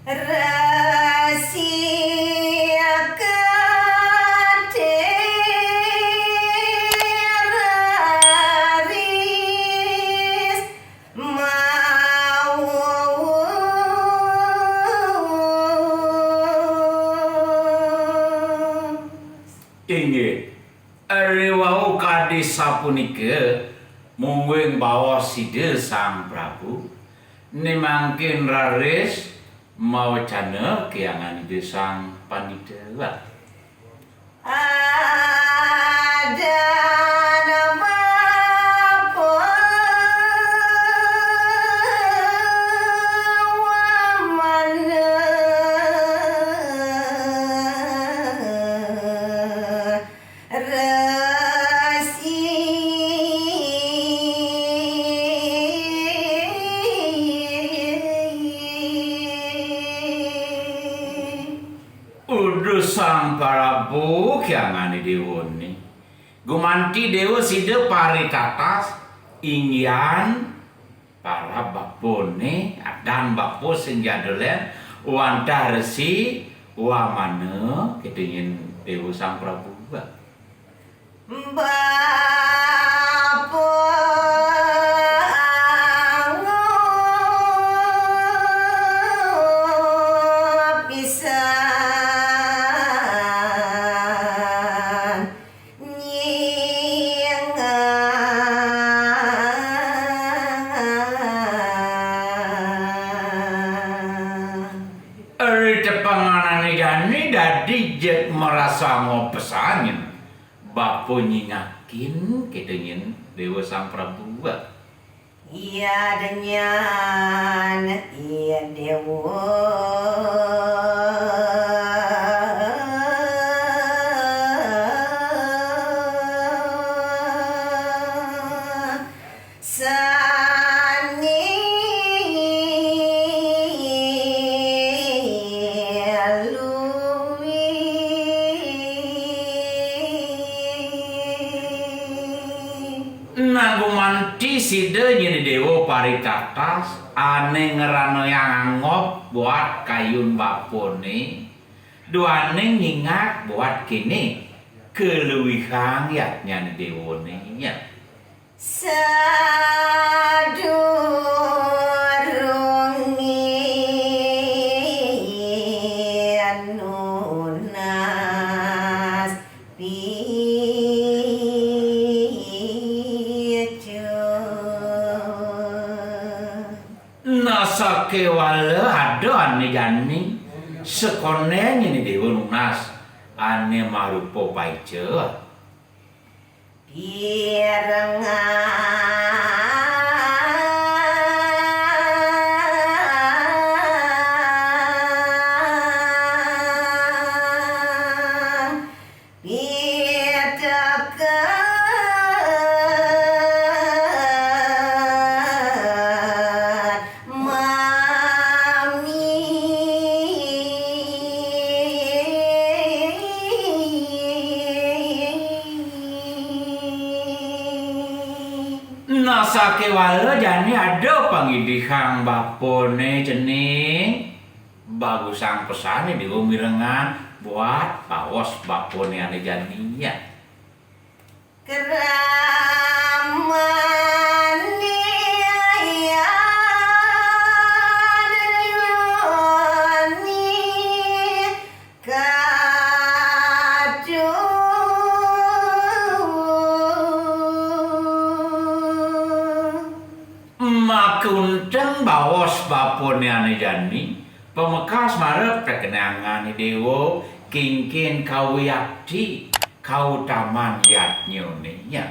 Inggih, wau kadi sapunika mungguing bawa sida Sang Prabu nemangkin raris mawacana keyangan ide Sang Pandita. Ada nama Sang Prabu kyangane dewa ni gumanti dewa sida paritatas ingyan para bapone dan bapo sing jadolen wantah resi wamana ketengin dewa Sang Prabu dadi jet merasa ngopesanin bapo nyingakin ketengin dewa Sang Prabu. Iya denyan iya dewa Nagumanti sida nyini dewa paritatas ane ngerano yang angop buat kayun bapone duane ngingat buat kini keluwihan ya nyani dewa nya sake wala ada ane jani sekone ini dewa lunas ane marupo paice sake wala jani ada pangidihang bapone cening bagus sang pesane dewa mirengan buat pawas bapone ane janinya kunceng bawas bapone ane jani pemekas marep kekenangan dewa kingkin kau yakti kau taman yatnyo nya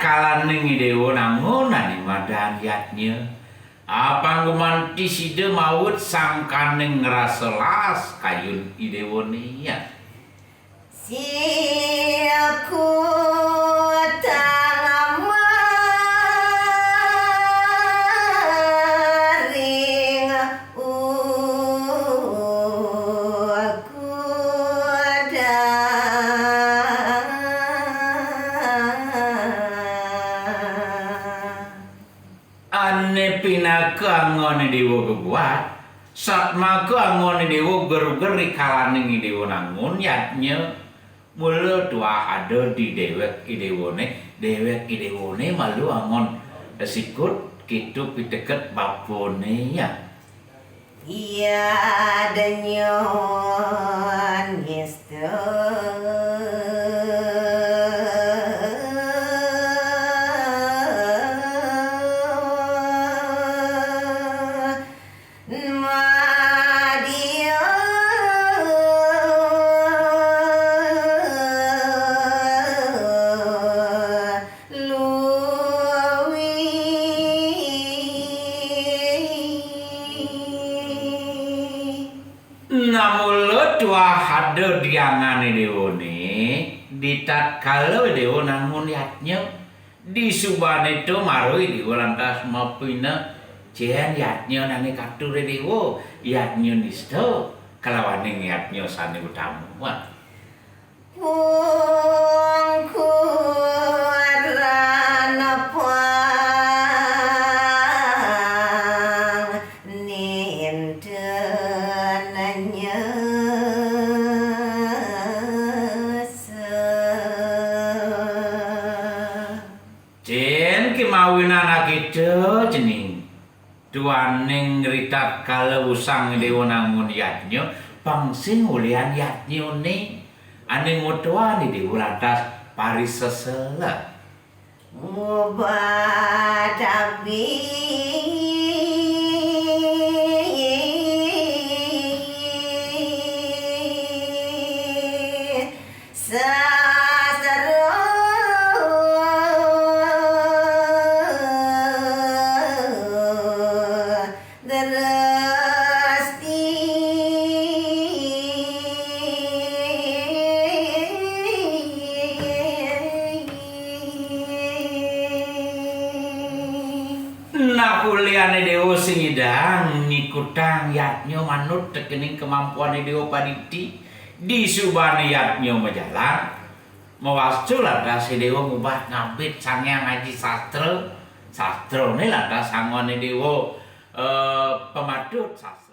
kalaning dewa nangunan madan yatnya apa guman nanti sida maut sangkaning ngraselas kayun idewone ya. Si aku tang maring aku Ane pinaka angone dewa gebuat satmaku angone dewa ger-ger kalaning dewa nangun yatnya mula dua ada di dewek idewone malu angon sikut kitu piteket bapone ya. Iya danyon ngestu Namulo dua hade diangane dewone ditat kalau dewo nangun yatnya di subane itu marui dewo lantas mapina cian yatnya nane kature dewo yatnya nisto kalawane yatnya sane utamu Pungku ranapang nintenanya Jen kimawin anak itu jening duaning ngeritat kalau usang dewa nangun yatnya pangsin ulian yatnya ni ane ngotoan di lantas paris sesela Mubadabi Nakuliane dewa singidang nikutang yatnya manut tekening kemampuan dewa paditi di subane yatnya majalan mawascu lantas dewa ngubah ngabit sangyang ngaji sastra ini lantas sangone dewa pematut sastra